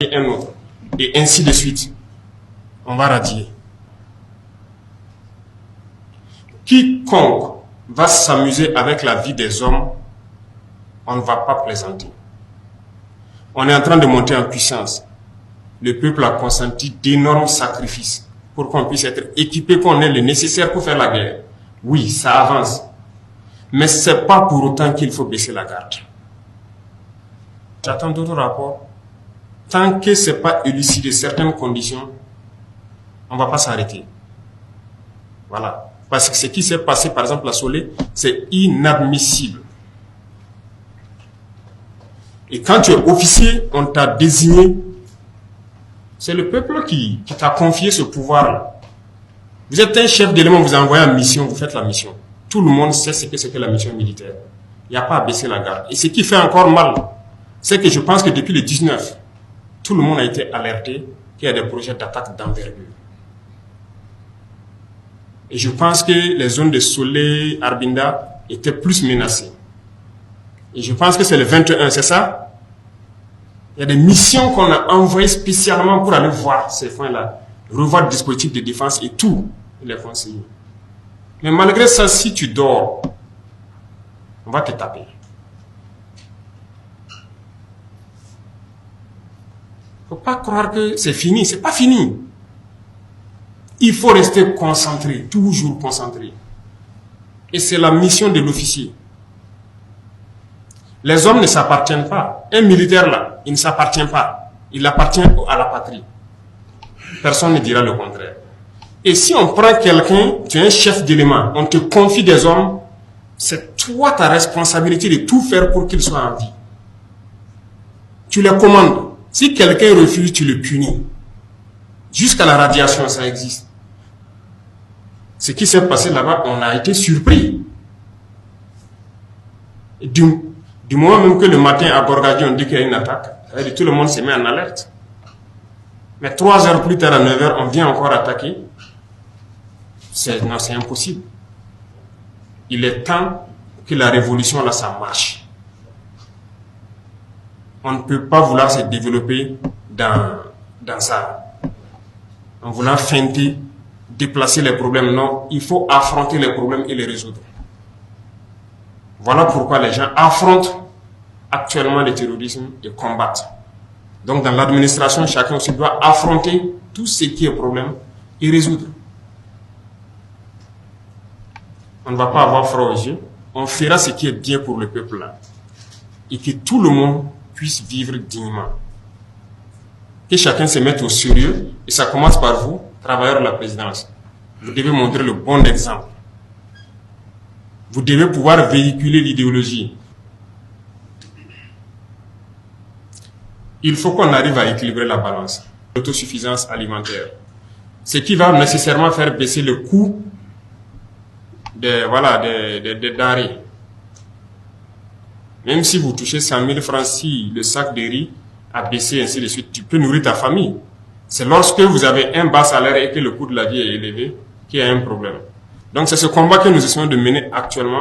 attaquer un autre, et ainsi de suite, on va radier. Quiconque va s'amuser avec la vie des hommes, on ne va pas plaisanter. On est en train de monter en puissance. Le peuple a consenti d'énormes sacrifices pour qu'on puisse être équipé, qu'on ait le nécessaire pour faire la guerre. Oui, ça avance. Mais ce n'est pas pour autant qu'il faut baisser la garde. J'attends d'autres rapports. Tant que ce n'est pas élucidé certaines conditions, on ne va pas s'arrêter. Voilà. Parce que ce qui s'est passé, par exemple, à Solé, c'est inadmissible. Et quand tu es officier, on t'a désigné. C'est le peuple qui t'a confié ce pouvoir-là. Vous êtes un chef d'élément, vous envoyez en mission, vous faites la mission. Tout le monde sait ce que c'est que la mission militaire. Il n'y a pas à baisser la garde. Et ce qui fait encore mal, c'est que je pense que depuis le 19, tout le monde a été alerté qu'il y a des projets d'attaque d'envergure. Et je pense que les zones de Solé, Arbinda étaient plus menacées. Et je pense que c'est le 21, c'est ça? Il y a des missions qu'on a envoyées spécialement pour aller voir ces points-là, revoir le dispositif de défense et tout, les conseiller. Mais malgré ça, si tu dors, on va te taper. Il ne faut pas croire que c'est fini, c'est pas fini. Il faut rester concentré, toujours concentré. Et c'est la mission de l'officier. Les hommes ne s'appartiennent pas. Un militaire là, il ne s'appartient pas. Il appartient à la patrie. Personne ne dira le contraire. Et si on prend quelqu'un, tu es un chef d'élément, on te confie des hommes, c'est toi ta responsabilité de tout faire pour qu'ils soient en vie. Tu les commandes. Si quelqu'un refuse, tu le punis. Jusqu'à la radiation, ça existe. Ce qui s'est passé là-bas, on a été surpris. Et du moment même que le matin à Borgadi, on dit qu'il y a une attaque, tout le monde se met en alerte. Mais 3 heures plus tard, à 9 heures, on vient encore attaquer. Non, c'est impossible. Il est temps que la révolution, là, ça marche. On ne peut pas vouloir se développer dans ça. En voulant feinter, déplacer les problèmes. Non, il faut affronter les problèmes et les résoudre. Voilà pourquoi les gens affrontent actuellement le terrorisme et combattent. Donc dans l'administration, chacun aussi doit affronter tout ce qui est problème et résoudre. On ne va pas avoir froid aux yeux. On fera ce qui est bien pour le peuple là. Et que tout le monde puisse vivre dignement. Que chacun se mette au sérieux. Et ça commence par vous, travailleurs de la présidence. Vous devez montrer le bon exemple. Vous devez pouvoir véhiculer l'idéologie. Il faut qu'on arrive à équilibrer la balance. L'autosuffisance alimentaire. Ce qui va nécessairement faire baisser le coût des denrées. Même si vous touchez 100 000 francs, si le sac de riz a baissé, ainsi de suite, tu peux nourrir ta famille. C'est lorsque vous avez un bas salaire et que le coût de la vie est élevé qu'il y a un problème. Donc c'est ce combat que nous essayons de mener actuellement.